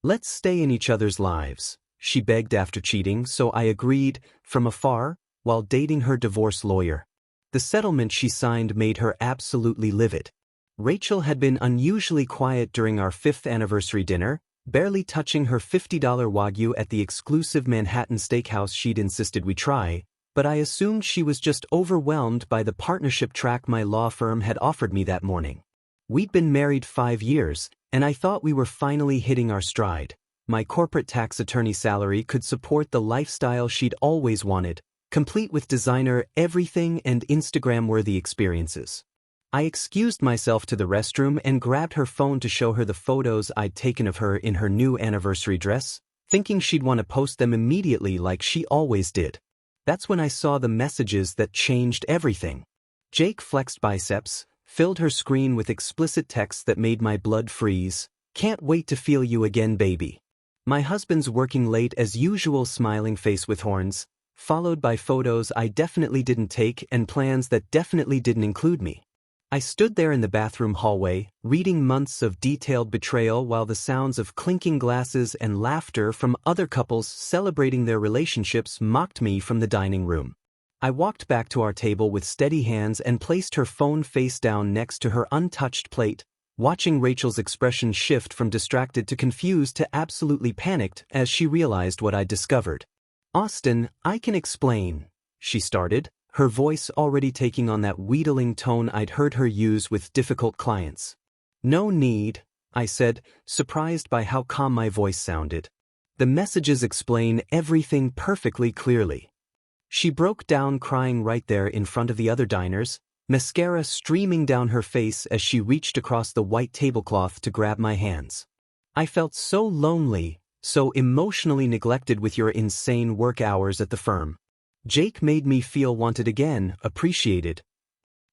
Let's stay in each other's lives, she begged after cheating, so I agreed, from afar, while dating her divorce lawyer. The settlement she signed made her absolutely livid. Rachel had been unusually quiet during our 5th anniversary dinner, barely touching her $50 Wagyu at the exclusive Manhattan steakhouse she'd insisted we try, but I assumed she was just overwhelmed by the partnership track my law firm had offered me that morning. We'd been married 5 years, and I thought we were finally hitting our stride. My corporate tax attorney salary could support the lifestyle she'd always wanted, complete with designer everything and Instagram-worthy experiences. I excused myself to the restroom and grabbed her phone to show her the photos I'd taken of her in her new anniversary dress, thinking she'd want to post them immediately like she always did. That's when I saw the messages that changed everything. Jake flexed biceps, filled her screen with explicit texts that made my blood freeze. Can't wait to feel you again, baby. My husband's working late as usual, smiling face with horns, followed by photos I definitely didn't take and plans that definitely didn't include me. I stood there in the bathroom hallway, reading months of detailed betrayal while the sounds of clinking glasses and laughter from other couples celebrating their relationships mocked me from the dining room. I walked back to our table with steady hands and placed her phone face down next to her untouched plate, watching Rachel's expression shift from distracted to confused to absolutely panicked as she realized what I'd discovered. "Austin, I can explain," she started, her voice already taking on that wheedling tone I'd heard her use with difficult clients. "No need," I said, surprised by how calm my voice sounded. "The messages explain everything perfectly clearly." She broke down crying right there in front of the other diners, mascara streaming down her face as she reached across the white tablecloth to grab my hands. "I felt so lonely, so emotionally neglected with your insane work hours at the firm. Jake made me feel wanted again, appreciated."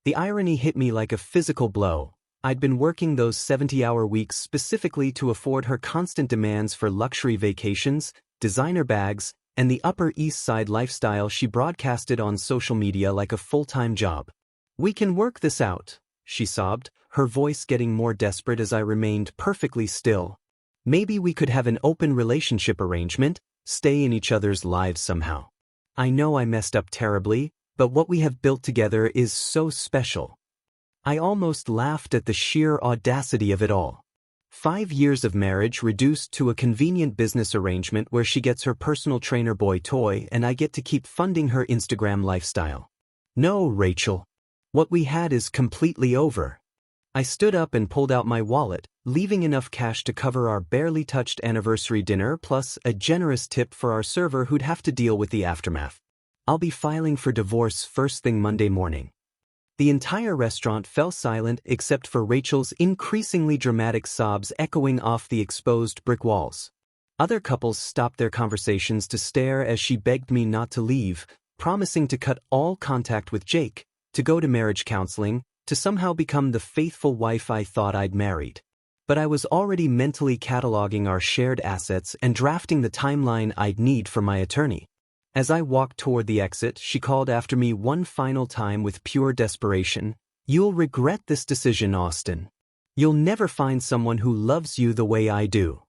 The irony hit me like a physical blow. I'd been working those 70-hour weeks specifically to afford her constant demands for luxury vacations, designer bags, and the Upper East Side lifestyle she broadcasted on social media like a full-time job. "We can work this out," she sobbed, her voice getting more desperate as I remained perfectly still. "Maybe we could have an open relationship arrangement, stay in each other's lives somehow. I know I messed up terribly, but what we have built together is so special." I almost laughed at the sheer audacity of it all. 5 years of marriage reduced to a convenient business arrangement where she gets her personal trainer boy toy and I get to keep funding her Instagram lifestyle. "No, Rachel. What we had is completely over." I stood up and pulled out my wallet, leaving enough cash to cover our barely touched anniversary dinner plus a generous tip for our server who'd have to deal with the aftermath. "I'll be filing for divorce first thing Monday morning." The entire restaurant fell silent except for Rachel's increasingly dramatic sobs echoing off the exposed brick walls. Other couples stopped their conversations to stare as she begged me not to leave, promising to cut all contact with Jake, to go to marriage counseling, to somehow become the faithful wife I thought I'd married. But I was already mentally cataloging our shared assets and drafting the timeline I'd need for my attorney. As I walked toward the exit, she called after me one final time with pure desperation, "You'll regret this decision, Austin. You'll never find someone who loves you the way I do."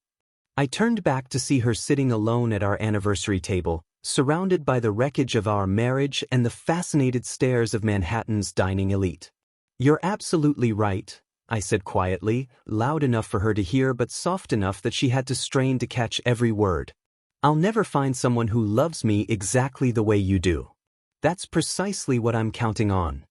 I turned back to see her sitting alone at our anniversary table, surrounded by the wreckage of our marriage and the fascinated stares of Manhattan's dining elite. "You're absolutely right," I said quietly, loud enough for her to hear but soft enough that she had to strain to catch every word. "I'll never find someone who loves me exactly the way you do. That's precisely what I'm counting on."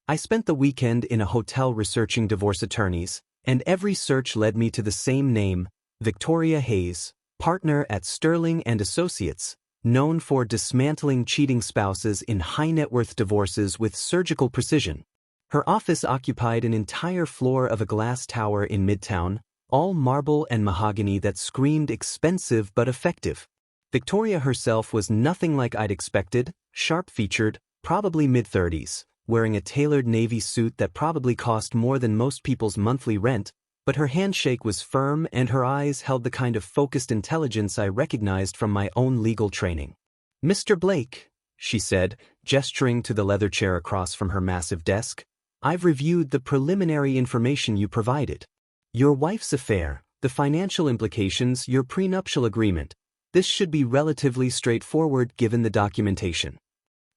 I spent the weekend in a hotel researching divorce attorneys, and every search led me to the same name, Victoria Hayes, partner at Sterling and Associates, known for dismantling cheating spouses in high-net-worth divorces with surgical precision. Her office occupied an entire floor of a glass tower in Midtown, all marble and mahogany that screamed expensive but effective. Victoria herself was nothing like I'd expected, sharp-featured, probably mid-30s, wearing a tailored navy suit that probably cost more than most people's monthly rent, but her handshake was firm and her eyes held the kind of focused intelligence I recognized from my own legal training. "Mr. Blake," she said, gesturing to the leather chair across from her massive desk, "I've reviewed the preliminary information you provided. Your wife's affair, the financial implications, your prenuptial agreement. This should be relatively straightforward given the documentation.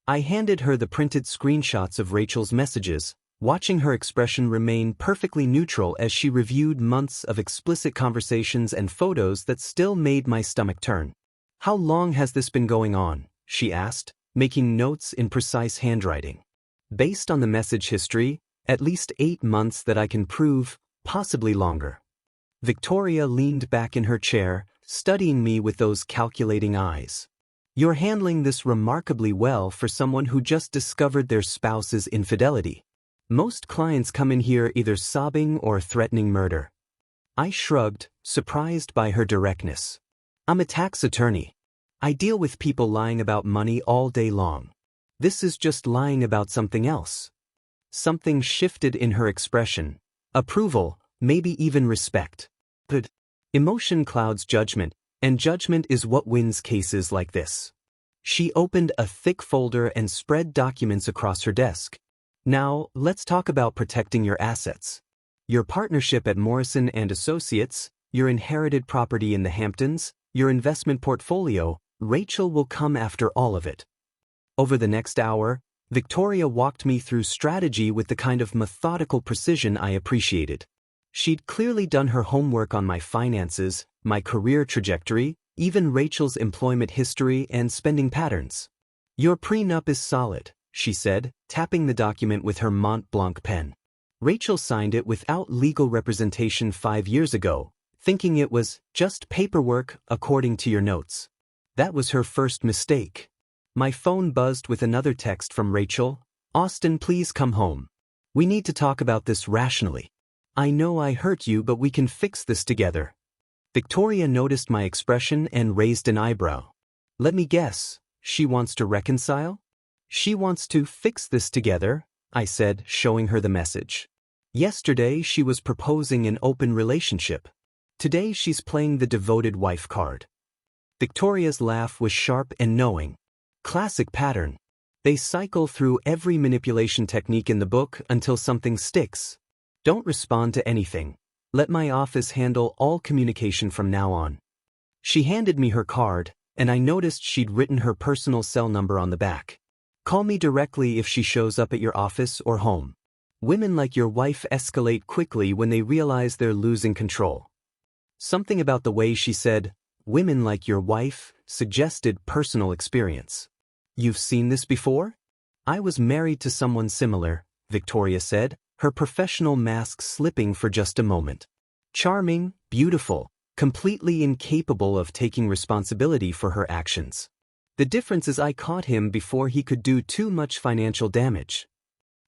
I handed her the printed screenshots of Rachel's messages, watching her expression remain perfectly neutral as she reviewed months of explicit conversations and photos that still made my stomach turn. "How long has this been going on?" she asked, making notes in precise handwriting. "Based on the message history, at least 8 months that I can prove, possibly longer." Victoria leaned back in her chair, studying me with those calculating eyes. "You're handling this remarkably well for someone who just discovered their spouse's infidelity. Most clients come in here either sobbing or threatening murder." I shrugged, surprised by her directness. "I'm a tax attorney. I deal with people lying about money all day long. This is just lying about something else." Something shifted in her expression. Approval, maybe even respect. But emotion clouds judgment, and judgment is what wins cases like this. She opened a thick folder and spread documents across her desk. "Now, let's talk about protecting your assets. Your partnership at Morrison & Associates, your inherited property in the Hamptons, your investment portfolio. Rachel will come after all of it." Over the next hour, Victoria walked me through strategy with the kind of methodical precision I appreciated. She'd clearly done her homework on my finances, my career trajectory, even Rachel's employment history and spending patterns. "Your prenup is solid," she said, tapping the document with her Mont Blanc pen. "Rachel signed it without legal representation 5 years ago, thinking it was just paperwork according to your notes. That was her first mistake." My phone buzzed with another text from Rachel. "Austin, please come home. We need to talk about this rationally. I know I hurt you, but we can fix this together." Victoria noticed my expression and raised an eyebrow. "Let me guess, she wants to reconcile?" "She wants to fix this together," I said, showing her the message. "Yesterday she was proposing an open relationship. Today she's playing the devoted wife card." Victoria's laugh was sharp and knowing. Classic pattern. They cycle through every manipulation technique in the book until something sticks. "Don't respond to anything. Let my office handle all communication from now on." She handed me her card, and I noticed she'd written her personal cell number on the back. "Call me directly if she shows up at your office or home. Women like your wife escalate quickly when they realize they're losing control." Something about the way she said, "women like your wife," suggested personal experience. "You've seen this before?" "I was married to someone similar," Victoria said, her professional mask slipping for just a moment. "Charming, beautiful, completely incapable of taking responsibility for her actions. The difference is I caught him before he could do too much financial damage."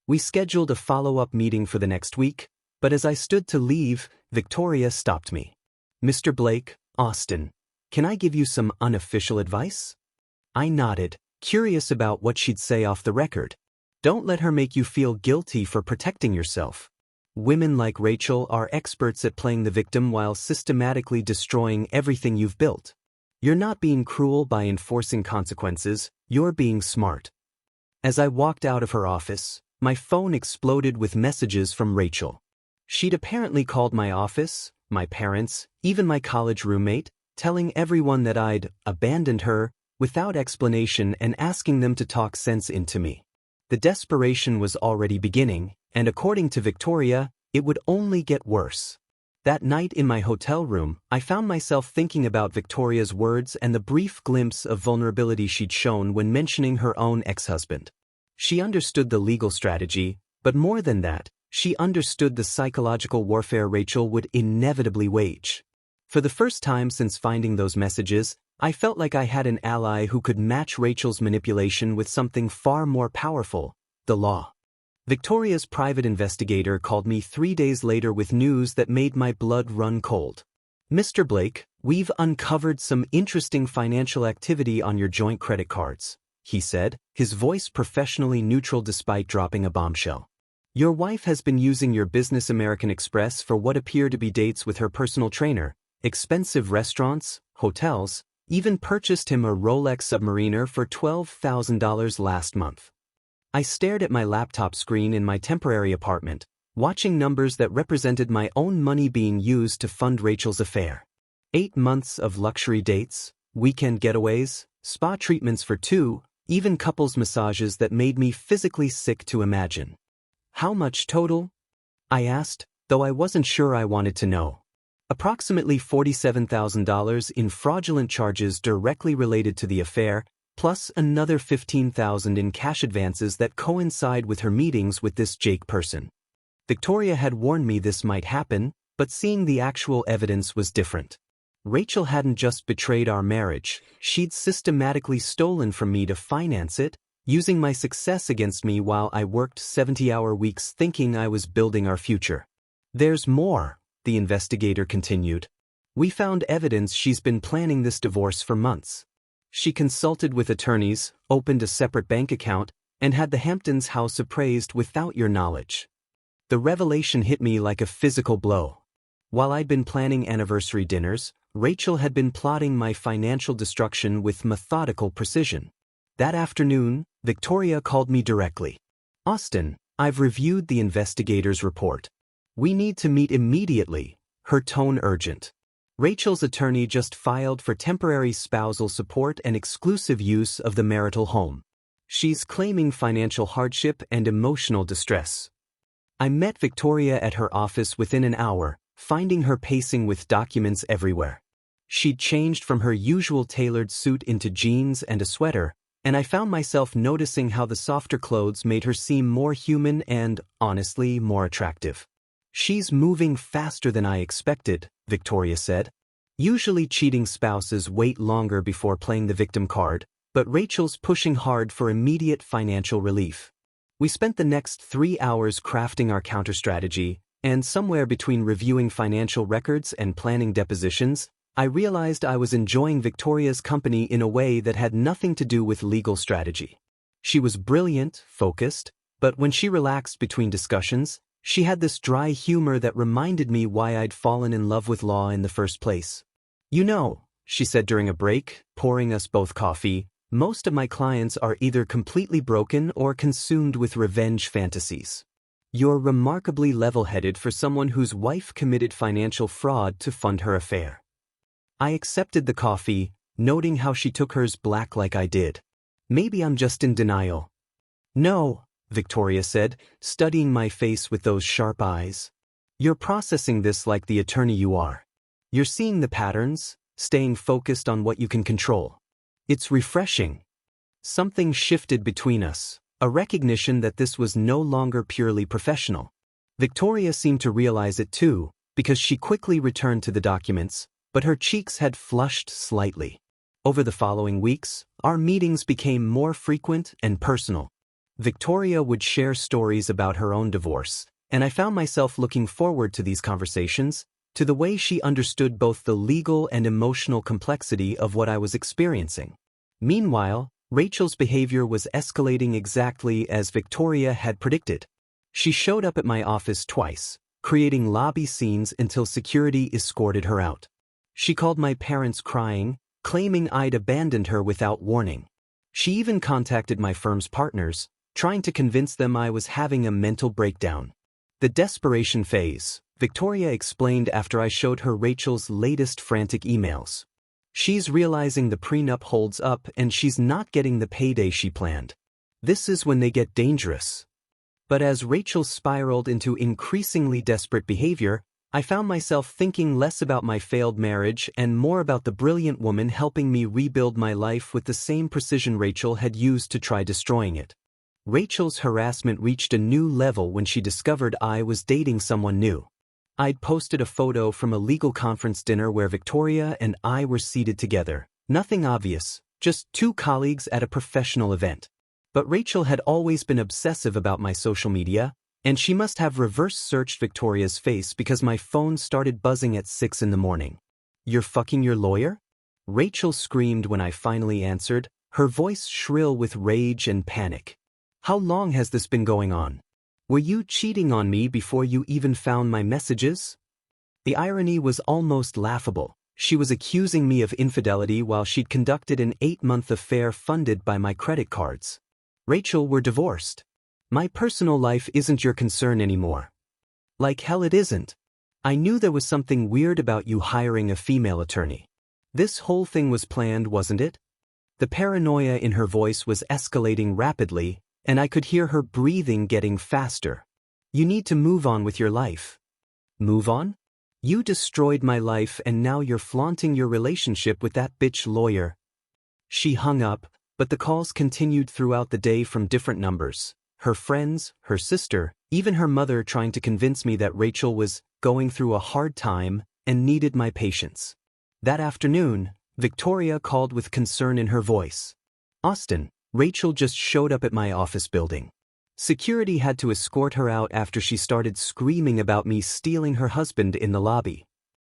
We scheduled a follow-up meeting for the next week, but as I stood to leave, Victoria stopped me. "Mr. Blake, Austin, can I give you some unofficial advice?" I nodded, curious about what she'd say off the record. "Don't let her make you feel guilty for protecting yourself. Women like Rachel are experts at playing the victim while systematically destroying everything you've built. You're not being cruel by enforcing consequences, you're being smart." As I walked out of her office, my phone exploded with messages from Rachel. She'd apparently called my office, my parents, even my college roommate, telling everyone that I'd abandoned her without explanation and asking them to talk sense into me. The desperation was already beginning, and according to Victoria, it would only get worse. That night in my hotel room, I found myself thinking about Victoria's words and the brief glimpse of vulnerability she'd shown when mentioning her own ex-husband. She understood the legal strategy, but more than that, she understood the psychological warfare Rachel would inevitably wage. For the first time since finding those messages, I felt like I had an ally who could match Rachel's manipulation with something far more powerful: the law. Victoria's private investigator called me 3 days later with news that made my blood run cold. "Mr. Blake, we've uncovered some interesting financial activity on your joint credit cards," he said, his voice professionally neutral despite dropping a bombshell. "Your wife has been using your business American Express for what appear to be dates with her personal trainer, expensive restaurants, hotels, even purchased him a Rolex Submariner for $12,000 last month." I stared at my laptop screen in my temporary apartment, watching numbers that represented my own money being used to fund Rachel's affair. 8 months of luxury dates, weekend getaways, spa treatments for two, even couples massages that made me physically sick to imagine. How much total? I asked, though I wasn't sure I wanted to know. Approximately $47,000 in fraudulent charges directly related to the affair, plus another $15,000 in cash advances that coincide with her meetings with this Jake person. Victoria had warned me this might happen, but seeing the actual evidence was different. Rachel hadn't just betrayed our marriage, she'd systematically stolen from me to finance it, using my success against me while I worked 70-hour weeks thinking I was building our future. There's more, the investigator continued. We found evidence she's been planning this divorce for months. She consulted with attorneys, opened a separate bank account, and had the Hamptons house appraised without your knowledge. The revelation hit me like a physical blow. While I'd been planning anniversary dinners, Rachel had been plotting my financial destruction with methodical precision. That afternoon, Victoria called me directly. "Austin, I've reviewed the investigator's report. We need to meet immediately," her tone urgent. Rachel's attorney just filed for temporary spousal support and exclusive use of the marital home. She's claiming financial hardship and emotional distress. I met Victoria at her office within an hour, finding her pacing with documents everywhere. She'd changed from her usual tailored suit into jeans and a sweater, and I found myself noticing how the softer clothes made her seem more human and, honestly, more attractive. "She's moving faster than I expected," Victoria said. Usually cheating spouses wait longer before playing the victim card, but Rachel's pushing hard for immediate financial relief. We spent the next 3 hours crafting our counter-strategy, and somewhere between reviewing financial records and planning depositions, I realized I was enjoying Victoria's company in a way that had nothing to do with legal strategy. She was brilliant, focused, but when she relaxed between discussions, she had this dry humor that reminded me why I'd fallen in love with law in the first place. "You know," she said during a break, pouring us both coffee, "most of my clients are either completely broken or consumed with revenge fantasies. You're remarkably level-headed for someone whose wife committed financial fraud to fund her affair." I accepted the coffee, noting how she took hers black like I did. "Maybe I'm just in denial." "No," Victoria said, studying my face with those sharp eyes. "You're processing this like the attorney you are. You're seeing the patterns, staying focused on what you can control. It's refreshing." Something shifted between us, a recognition that this was no longer purely professional. Victoria seemed to realize it too, because she quickly returned to the documents, but her cheeks had flushed slightly. Over the following weeks, our meetings became more frequent and personal. Victoria would share stories about her own divorce, and I found myself looking forward to these conversations, to the way she understood both the legal and emotional complexity of what I was experiencing. Meanwhile, Rachel's behavior was escalating exactly as Victoria had predicted. She showed up at my office twice, creating lobby scenes until security escorted her out. She called my parents crying, claiming I'd abandoned her without warning. She even contacted my firm's partners, trying to convince them I was having a mental breakdown. "The desperation phase," Victoria explained after I showed her Rachel's latest frantic emails. "She's realizing the prenup holds up and she's not getting the payday she planned. This is when they get dangerous." But as Rachel spiraled into increasingly desperate behavior, I found myself thinking less about my failed marriage and more about the brilliant woman helping me rebuild my life with the same precision Rachel had used to try destroying it. Rachel's harassment reached a new level when she discovered I was dating someone new. I'd posted a photo from a legal conference dinner where Victoria and I were seated together. Nothing obvious, just two colleagues at a professional event. But Rachel had always been obsessive about my social media, and she must have reverse-searched Victoria's face because my phone started buzzing at 6 in the morning. "You're fucking your lawyer?" Rachel screamed when I finally answered, her voice shrill with rage and panic. "How long has this been going on? Were you cheating on me before you even found my messages?" The irony was almost laughable. She was accusing me of infidelity while she'd conducted an 8-month affair funded by my credit cards. "Rachel, we're divorced. My personal life isn't your concern anymore." Like hell it isn't. I knew there was something weird about you hiring a female attorney. This whole thing was planned, wasn't it? The paranoia in her voice was escalating rapidly, and I could hear her breathing getting faster. You need to move on with your life. Move on? You destroyed my life and now you're flaunting your relationship with that bitch lawyer. She hung up, but the calls continued throughout the day from different numbers. Her friends, her sister, even her mother trying to convince me that Rachel was going through a hard time and needed my patience. That afternoon, Victoria called with concern in her voice. Austin, Rachel just showed up at my office building. Security had to escort her out after she started screaming about me stealing her husband in the lobby.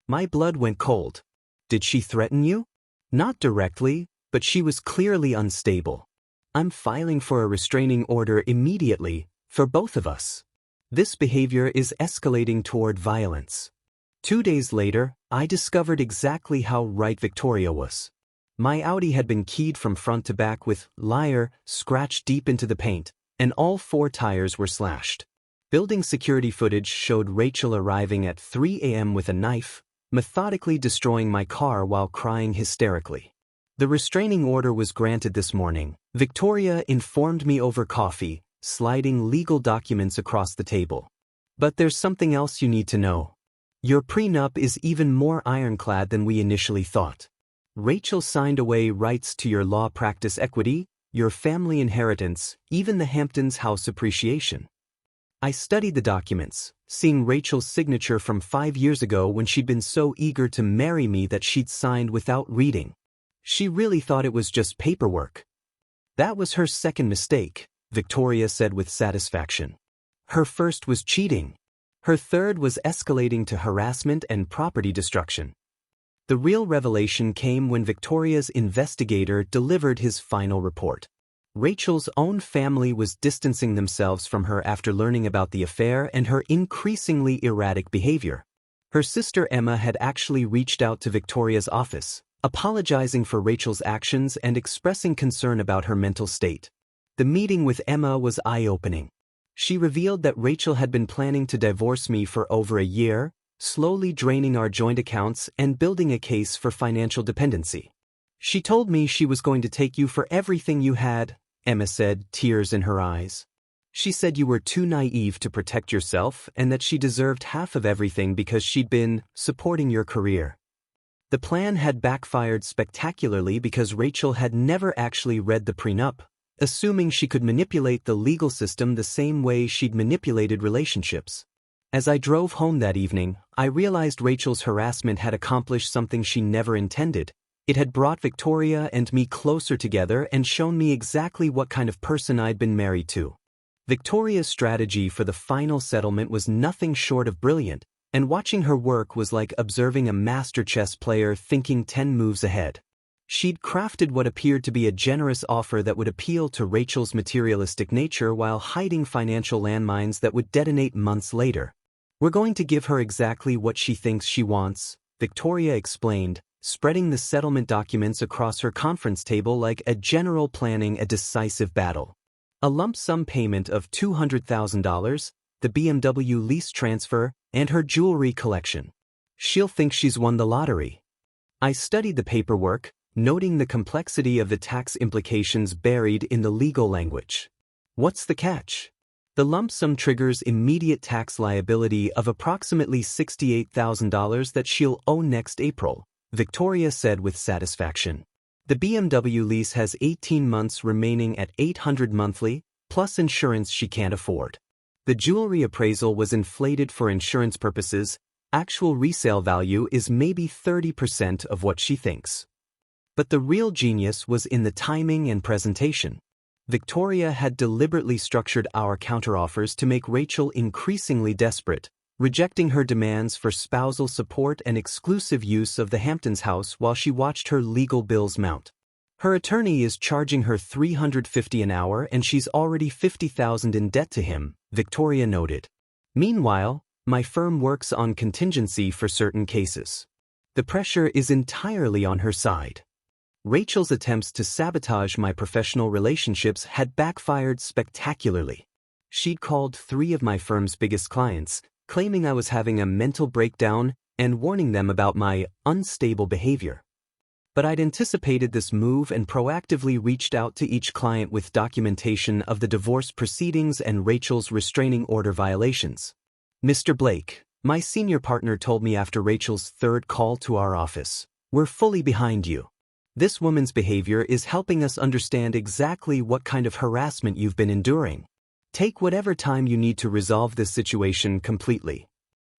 My blood went cold. Did she threaten you? Not directly, but she was clearly unstable. I'm filing for a restraining order immediately, for both of us. This behavior is escalating toward violence. 2 days later, I discovered exactly how right Victoria was. My Audi had been keyed from front to back with "liar" scratched deep into the paint, and all 4 tires were slashed. Building security footage showed Rachel arriving at 3 a.m. with a knife, methodically destroying my car while crying hysterically. The restraining order was granted this morning. Victoria informed me over coffee, sliding legal documents across the table. But there's something else you need to know. Your prenup is even more ironclad than we initially thought. Rachel signed away rights to your law practice equity, your family inheritance, even the Hamptons house appreciation. I studied the documents, seeing Rachel's signature from 5 years ago when she'd been so eager to marry me that she'd signed without reading. She really thought it was just paperwork. That was her second mistake, Victoria said with satisfaction. Her first was cheating. Her third was escalating to harassment and property destruction. The real revelation came when Victoria's investigator delivered his final report. Rachel's own family was distancing themselves from her after learning about the affair and her increasingly erratic behavior. Her sister Emma had actually reached out to Victoria's office, apologizing for Rachel's actions and expressing concern about her mental state. The meeting with Emma was eye-opening. She revealed that Rachel had been planning to divorce me for over a year, slowly draining our joint accounts and building a case for financial dependency. She told me she was going to take you for everything you had, Emma said, tears in her eyes. She said you were too naive to protect yourself and that she deserved half of everything because she'd been supporting your career. The plan had backfired spectacularly because Rachel had never actually read the prenup, assuming she could manipulate the legal system the same way she'd manipulated relationships. As I drove home that evening, I realized Rachel's harassment had accomplished something she never intended. It had brought Victoria and me closer together and shown me exactly what kind of person I'd been married to. Victoria's strategy for the final settlement was nothing short of brilliant, and watching her work was like observing a master chess player thinking 10 moves ahead. She'd crafted what appeared to be a generous offer that would appeal to Rachel's materialistic nature while hiding financial landmines that would detonate months later. We're going to give her exactly what she thinks she wants, Victoria explained, spreading the settlement documents across her conference table like a general planning a decisive battle. A lump sum payment of $200,000, the BMW lease transfer, and her jewelry collection. She'll think she's won the lottery. I studied the paperwork, noting the complexity of the tax implications buried in the legal language. What's the catch? The lump sum triggers immediate tax liability of approximately $68,000 that she'll owe next April, Victoria said with satisfaction. The BMW lease has 18 months remaining at $800 monthly, plus insurance she can't afford. The jewelry appraisal was inflated for insurance purposes. Actual resale value is maybe 30% of what she thinks. But the real genius was in the timing and presentation. Victoria had deliberately structured our counteroffers to make Rachel increasingly desperate, rejecting her demands for spousal support and exclusive use of the Hamptons house while she watched her legal bills mount. Her attorney is charging her $350 an hour and she's already $50,000 in debt to him, Victoria noted. Meanwhile, my firm works on contingency for certain cases. The pressure is entirely on her side. Rachel's attempts to sabotage my professional relationships had backfired spectacularly. She'd called 3 of my firm's biggest clients, claiming I was having a mental breakdown and warning them about my unstable behavior. But I'd anticipated this move and proactively reached out to each client with documentation of the divorce proceedings and Rachel's restraining order violations. "Mr. Blake," my senior partner told me after Rachel's third call to our office, "we're fully behind you. This woman's behavior is helping us understand exactly what kind of harassment you've been enduring. Take whatever time you need to resolve this situation completely."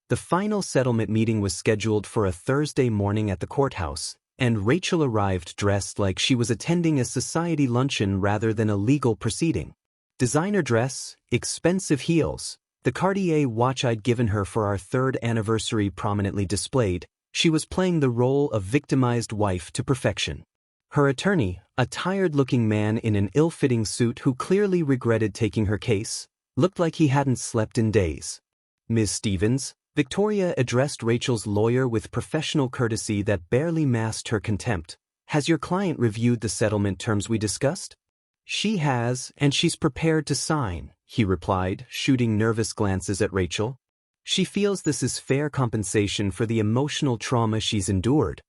The final settlement meeting was scheduled for a Thursday morning at the courthouse, and Rachel arrived dressed like she was attending a society luncheon rather than a legal proceeding. Designer dress, expensive heels, the Cartier watch I'd given her for our third anniversary prominently displayed. She was playing the role of victimized wife to perfection. Her attorney, a tired-looking man in an ill-fitting suit who clearly regretted taking her case, looked like he hadn't slept in days. "Ms. Stevens," Victoria addressed Rachel's lawyer with professional courtesy that barely masked her contempt, "has your client reviewed the settlement terms we discussed?" "She has, and she's prepared to sign," he replied, shooting nervous glances at Rachel. "She feels this is fair compensation for the emotional trauma she's endured."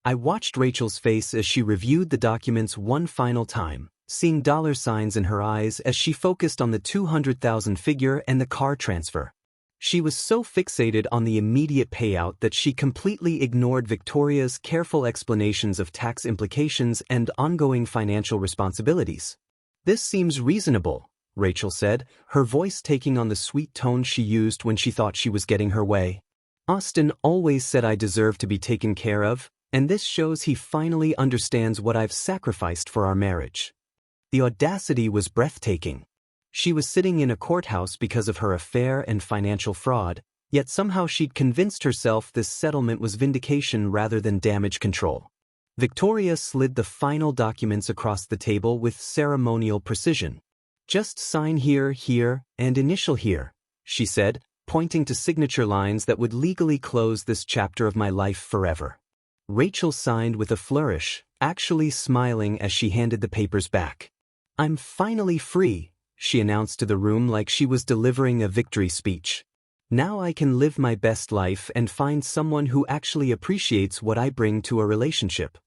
I watched Rachel's face as she reviewed the documents one final time, seeing dollar signs in her eyes as she focused on the $200,000 figure and the car transfer. She was so fixated on the immediate payout that she completely ignored Victoria's careful explanations of tax implications and ongoing financial responsibilities. "This seems reasonable," Rachel said, her voice taking on the sweet tone she used when she thought she was getting her way. "Austin always said I deserve to be taken care of, and this shows he finally understands what I've sacrificed for our marriage." The audacity was breathtaking. She was sitting in a courthouse because of her affair and financial fraud, yet somehow she'd convinced herself this settlement was vindication rather than damage control. Victoria slid the final documents across the table with ceremonial precision. "Just sign here, here, and initial here," she said, pointing to signature lines that would legally close this chapter of my life forever. Rachel signed with a flourish, actually smiling as she handed the papers back. "I'm finally free," she announced to the room like she was delivering a victory speech. "Now I can live my best life and find someone who actually appreciates what I bring to a relationship."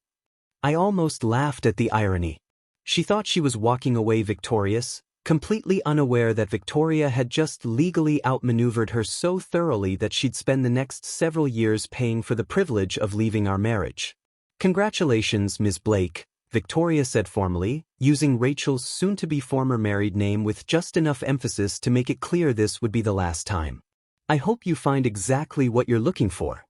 I almost laughed at the irony. She thought she was walking away victorious, completely unaware that Victoria had just legally outmaneuvered her so thoroughly that she'd spend the next several years paying for the privilege of leaving our marriage. "Congratulations, Ms. Blake," Victoria said formally, using Rachel's soon-to-be former married name with just enough emphasis to make it clear this would be the last time. "I hope you find exactly what you're looking for."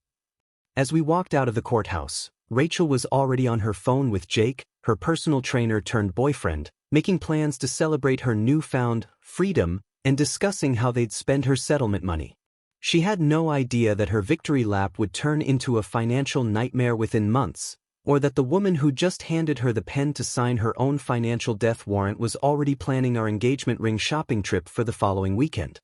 As we walked out of the courthouse, Rachel was already on her phone with Jake, her personal trainer turned boyfriend, making plans to celebrate her newfound freedom and discussing how they'd spend her settlement money. She had no idea that her victory lap would turn into a financial nightmare within months, or that the woman who just handed her the pen to sign her own financial death warrant was already planning our engagement ring shopping trip for the following weekend.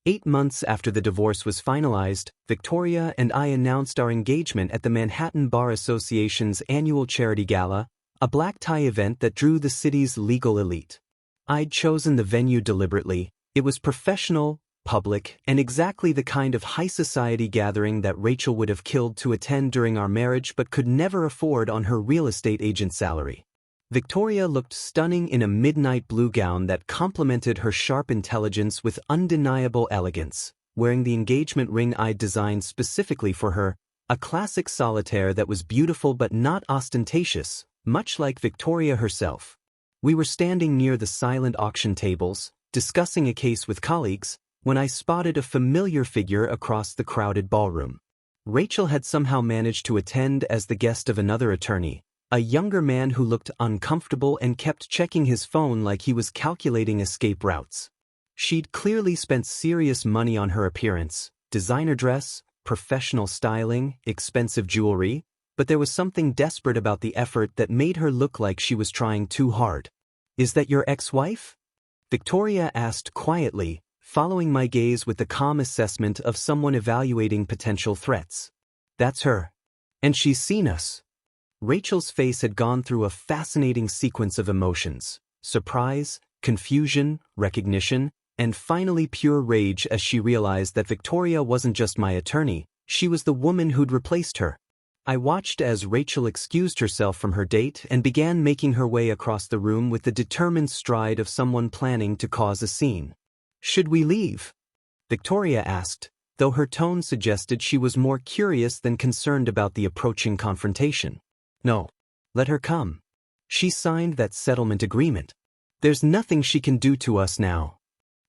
8 months after the divorce was finalized, Victoria and I announced our engagement at the Manhattan Bar Association's annual charity gala, a black tie event that drew the city's legal elite. I'd chosen the venue deliberately. It was professional, public, and exactly the kind of high society gathering that Rachel would have killed to attend during our marriage but could never afford on her real estate agent salary. Victoria looked stunning in a midnight blue gown that complemented her sharp intelligence with undeniable elegance, wearing the engagement ring I'd designed specifically for her, a classic solitaire that was beautiful but not ostentatious, much like Victoria herself. We were standing near the silent auction tables, discussing a case with colleagues, when I spotted a familiar figure across the crowded ballroom. Rachel had somehow managed to attend as the guest of another attorney, a younger man who looked uncomfortable and kept checking his phone like he was calculating escape routes. She'd clearly spent serious money on her appearance, designer dress, professional styling, expensive jewelry, but there was something desperate about the effort that made her look like she was trying too hard. "Is that your ex-wife?" Victoria asked quietly, following my gaze with the calm assessment of someone evaluating potential threats. "That's her. And she's seen us." Rachel's face had gone through a fascinating sequence of emotions: surprise, confusion, recognition, and finally pure rage as she realized that Victoria wasn't just my attorney, she was the woman who'd replaced her. I watched as Rachel excused herself from her date and began making her way across the room with the determined stride of someone planning to cause a scene. "Should we leave?" Victoria asked, though her tone suggested she was more curious than concerned about the approaching confrontation. "No. Let her come. She signed that settlement agreement. There's nothing she can do to us now."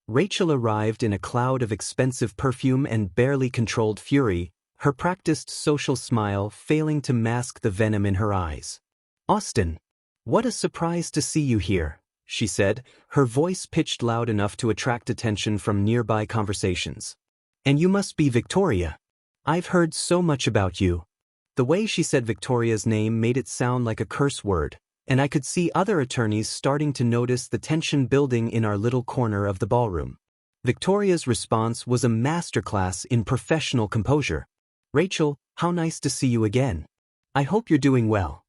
Rachel arrived in a cloud of expensive perfume and barely controlled fury, her practiced social smile failing to mask the venom in her eyes. "Austin, what a surprise to see you here," she said, her voice pitched loud enough to attract attention from nearby conversations. "And you must be Victoria. I've heard so much about you." The way she said Victoria's name made it sound like a curse word, and I could see other attorneys starting to notice the tension building in our little corner of the ballroom. Victoria's response was a masterclass in professional composure. "Rachel, how nice to see you again. I hope you're doing well."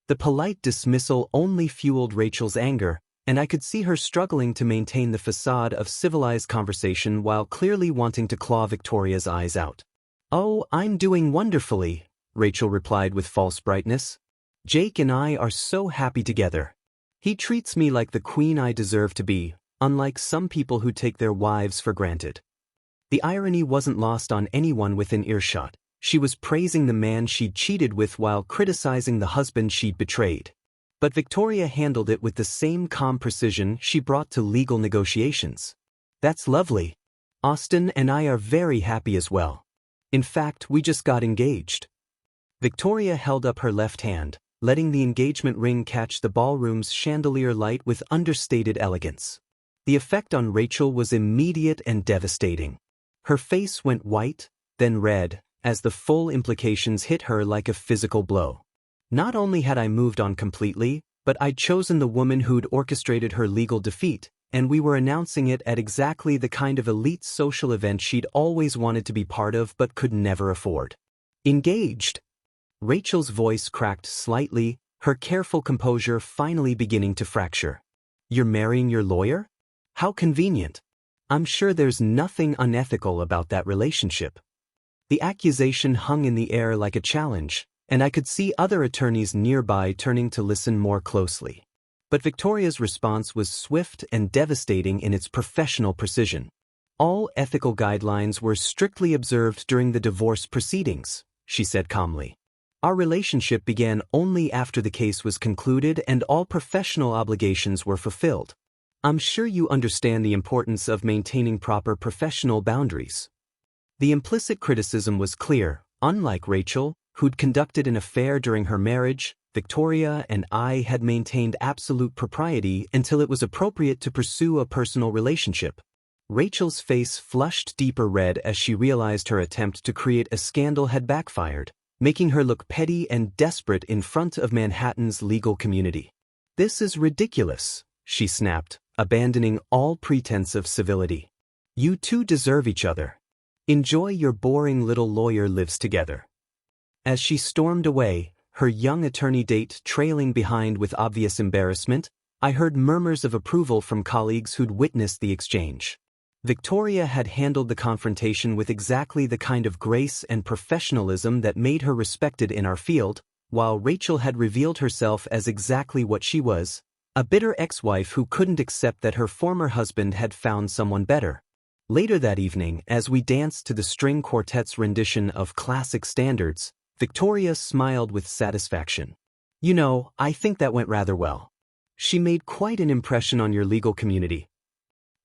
The polite dismissal only fueled Rachel's anger, and I could see her struggling to maintain the facade of civilized conversation while clearly wanting to claw Victoria's eyes out. "Oh, I'm doing wonderfully," Rachel replied with false brightness. "Jake and I are so happy together. He treats me like the queen I deserve to be, unlike some people who take their wives for granted." The irony wasn't lost on anyone within earshot. She was praising the man she'd cheated with while criticizing the husband she'd betrayed. But Victoria handled it with the same calm precision she brought to legal negotiations. "That's lovely. Austin and I are very happy as well. In fact, we just got engaged." Victoria held up her left hand, letting the engagement ring catch the ballroom's chandelier light with understated elegance. The effect on Rachel was immediate and devastating. Her face went white, then red, as the full implications hit her like a physical blow. Not only had I moved on completely, but I'd chosen the woman who'd orchestrated her legal defeat, and we were announcing it at exactly the kind of elite social event she'd always wanted to be part of but could never afford. "Engaged?" Rachel's voice cracked slightly, her careful composure finally beginning to fracture. "You're marrying your lawyer? How convenient. I'm sure there's nothing unethical about that relationship." The accusation hung in the air like a challenge, and I could see other attorneys nearby turning to listen more closely. But Victoria's response was swift and devastating in its professional precision. "All ethical guidelines were strictly observed during the divorce proceedings," she said calmly. "Our relationship began only after the case was concluded and all professional obligations were fulfilled. I'm sure you understand the importance of maintaining proper professional boundaries." The implicit criticism was clear. Unlike Rachel, who'd conducted an affair during her marriage, Victoria and I had maintained absolute propriety until it was appropriate to pursue a personal relationship. Rachel's face flushed deeper red as she realized her attempt to create a scandal had backfired, making her look petty and desperate in front of Manhattan's legal community. "This is ridiculous," she snapped, abandoning all pretense of civility. "You two deserve each other. Enjoy your boring little lawyer lives together." As she stormed away, her young attorney date trailing behind with obvious embarrassment, I heard murmurs of approval from colleagues who'd witnessed the exchange. Victoria had handled the confrontation with exactly the kind of grace and professionalism that made her respected in our field, while Rachel had revealed herself as exactly what she was, a bitter ex-wife who couldn't accept that her former husband had found someone better. Later that evening, as we danced to the string quartet's rendition of classic standards, Victoria smiled with satisfaction. "You know, I think that went rather well. She made quite an impression on your legal community."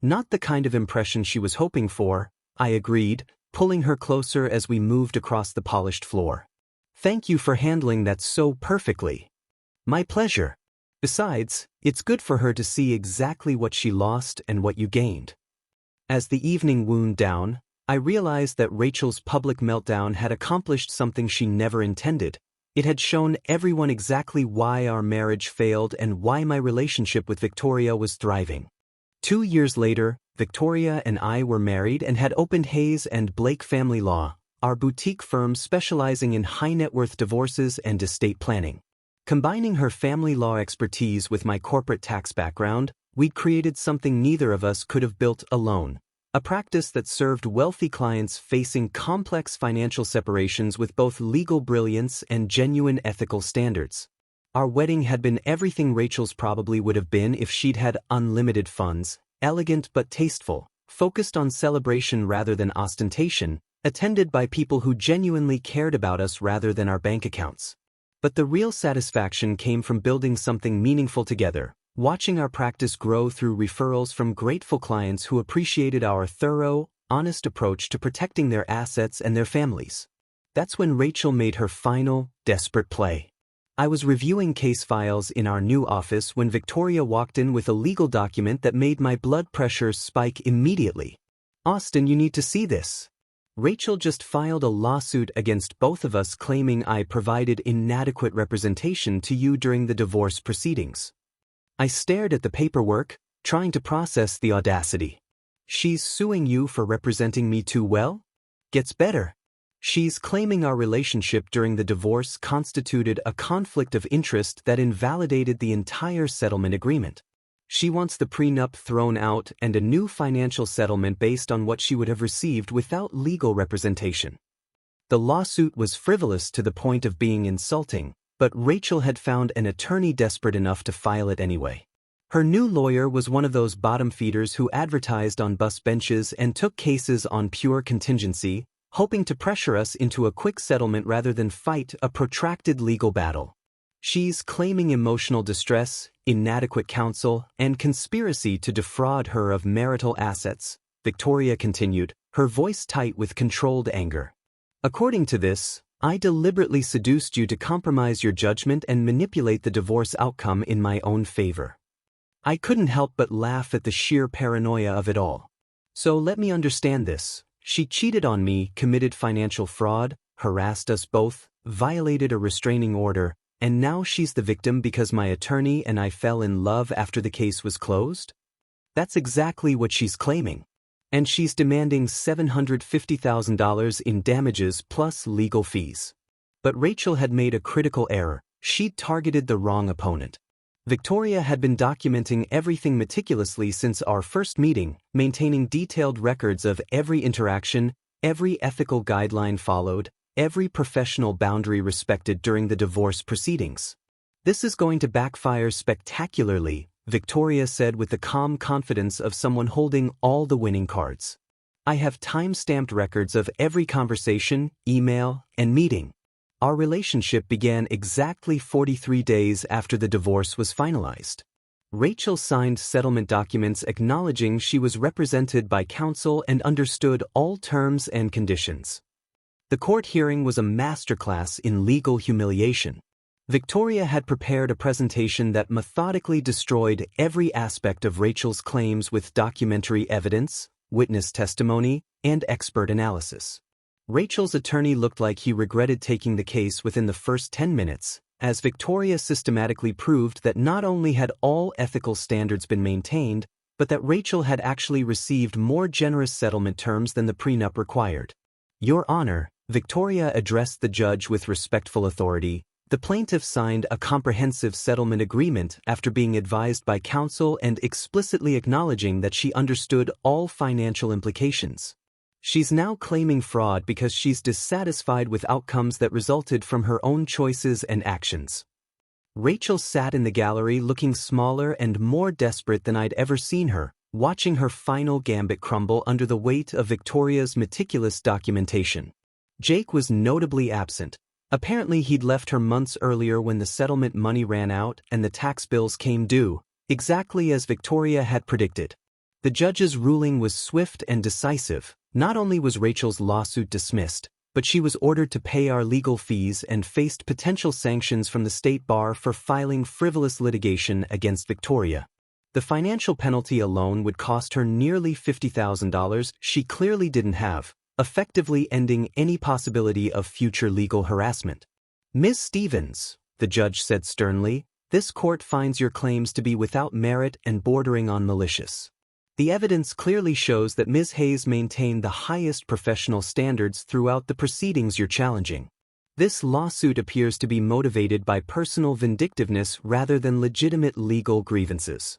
"Not the kind of impression she was hoping for," I agreed, pulling her closer as we moved across the polished floor. "Thank you for handling that so perfectly." "My pleasure. Besides, it's good for her to see exactly what she lost and what you gained." As the evening wound down, I realized that Rachel's public meltdown had accomplished something she never intended. It had shown everyone exactly why our marriage failed and why my relationship with Victoria was thriving. 2 years later, Victoria and I were married and had opened Hayes and Blake Family Law, our boutique firm specializing in high-net-worth divorces and estate planning. Combining her family law expertise with my corporate tax background, We'd created something neither of us could have built alone. A practice that served wealthy clients facing complex financial separations with both legal brilliance and genuine ethical standards. Our wedding had been everything Rachel's probably would have been if she'd had unlimited funds, elegant but tasteful, focused on celebration rather than ostentation, attended by people who genuinely cared about us rather than our bank accounts. But the real satisfaction came from building something meaningful together, watching our practice grow through referrals from grateful clients who appreciated our thorough, honest approach to protecting their assets and their families. That's when Rachel made her final, desperate play. I was reviewing case files in our new office when Victoria walked in with a legal document that made my blood pressure spike immediately. "Austin, you need to see this." Rachel just filed a lawsuit against both of us claiming I provided inadequate representation to you during the divorce proceedings. I stared at the paperwork, trying to process the audacity. She's suing you for representing me too well? Gets better. She's claiming our relationship during the divorce constituted a conflict of interest that invalidated the entire settlement agreement. She wants the prenup thrown out and a new financial settlement based on what she would have received without legal representation. The lawsuit was frivolous to the point of being insulting, but Rachel had found an attorney desperate enough to file it anyway. Her new lawyer was one of those bottom feeders who advertised on bus benches and took cases on pure contingency, hoping to pressure us into a quick settlement rather than fight a protracted legal battle. She's claiming emotional distress, inadequate counsel, and conspiracy to defraud her of marital assets, Victoria continued, her voice tight with controlled anger. According to this, I deliberately seduced you to compromise your judgment and manipulate the divorce outcome in my own favor. I couldn't help but laugh at the sheer paranoia of it all. So let me understand this. She cheated on me, committed financial fraud, harassed us both, violated a restraining order, and now she's the victim because my attorney and I fell in love after the case was closed? That's exactly what she's claiming. And she's demanding $750,000 in damages plus legal fees. But Rachel had made a critical error. She'd targeted the wrong opponent. Victoria had been documenting everything meticulously since our first meeting, maintaining detailed records of every interaction, every ethical guideline followed, every professional boundary respected during the divorce proceedings. This is going to backfire spectacularly, Victoria said with the calm confidence of someone holding all the winning cards. I have time-stamped records of every conversation, email, and meeting. Our relationship began exactly 43 days after the divorce was finalized. Rachel signed settlement documents acknowledging she was represented by counsel and understood all terms and conditions. The court hearing was a masterclass in legal humiliation. Victoria had prepared a presentation that methodically destroyed every aspect of Rachel's claims with documentary evidence, witness testimony, and expert analysis. Rachel's attorney looked like he regretted taking the case within the first 10 minutes, as Victoria systematically proved that not only had all ethical standards been maintained, but that Rachel had actually received more generous settlement terms than the prenup required. Your Honor, Victoria addressed the judge with respectful authority. The plaintiff signed a comprehensive settlement agreement after being advised by counsel and explicitly acknowledging that she understood all financial implications. She's now claiming fraud because she's dissatisfied with outcomes that resulted from her own choices and actions. Rachel sat in the gallery looking smaller and more desperate than I'd ever seen her, watching her final gambit crumble under the weight of Victoria's meticulous documentation. Jake was notably absent. Apparently he'd left her months earlier when the settlement money ran out and the tax bills came due, exactly as Victoria had predicted. The judge's ruling was swift and decisive. Not only was Rachel's lawsuit dismissed, but she was ordered to pay our legal fees and faced potential sanctions from the state bar for filing frivolous litigation against Victoria. The financial penalty alone would cost her nearly $50,000 she clearly didn't have, effectively ending any possibility of future legal harassment. Ms. Stevens, the judge said sternly, this court finds your claims to be without merit and bordering on malicious. The evidence clearly shows that Ms. Hayes maintained the highest professional standards throughout the proceedings you're challenging. This lawsuit appears to be motivated by personal vindictiveness rather than legitimate legal grievances.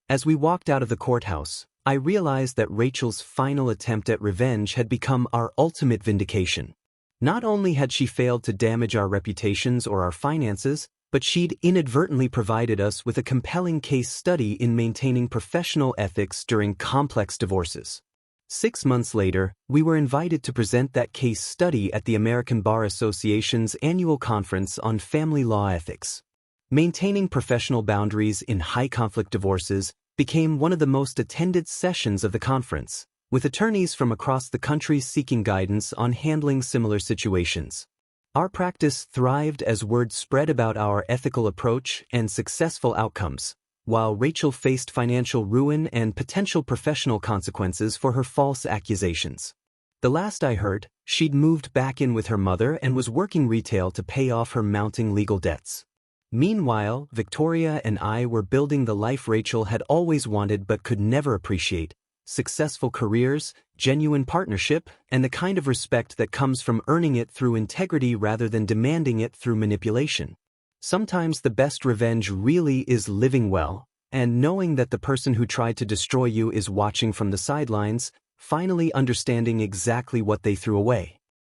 As we walked out of the courthouse, I realized that Rachel's final attempt at revenge had become our ultimate vindication. Not only had she failed to damage our reputations or our finances, but she'd inadvertently provided us with a compelling case study in maintaining professional ethics during complex divorces. 6 months later, we were invited to present that case study at the American Bar Association's annual conference on family law ethics. Maintaining professional boundaries in high-conflict divorces became one of the most attended sessions of the conference, with attorneys from across the country seeking guidance on handling similar situations. Our practice thrived as word spread about our ethical approach and successful outcomes, while Rachel faced financial ruin and potential professional consequences for her false accusations. The last I heard, she'd moved back in with her mother and was working retail to pay off her mounting legal debts. Meanwhile, Victoria and I were building the life Rachel had always wanted but could never appreciate: successful careers, genuine partnership, and the kind of respect that comes from earning it through integrity rather than demanding it through manipulation. Sometimes the best revenge really is living well, and knowing that the person who tried to destroy you is watching from the sidelines, finally understanding exactly what they threw away.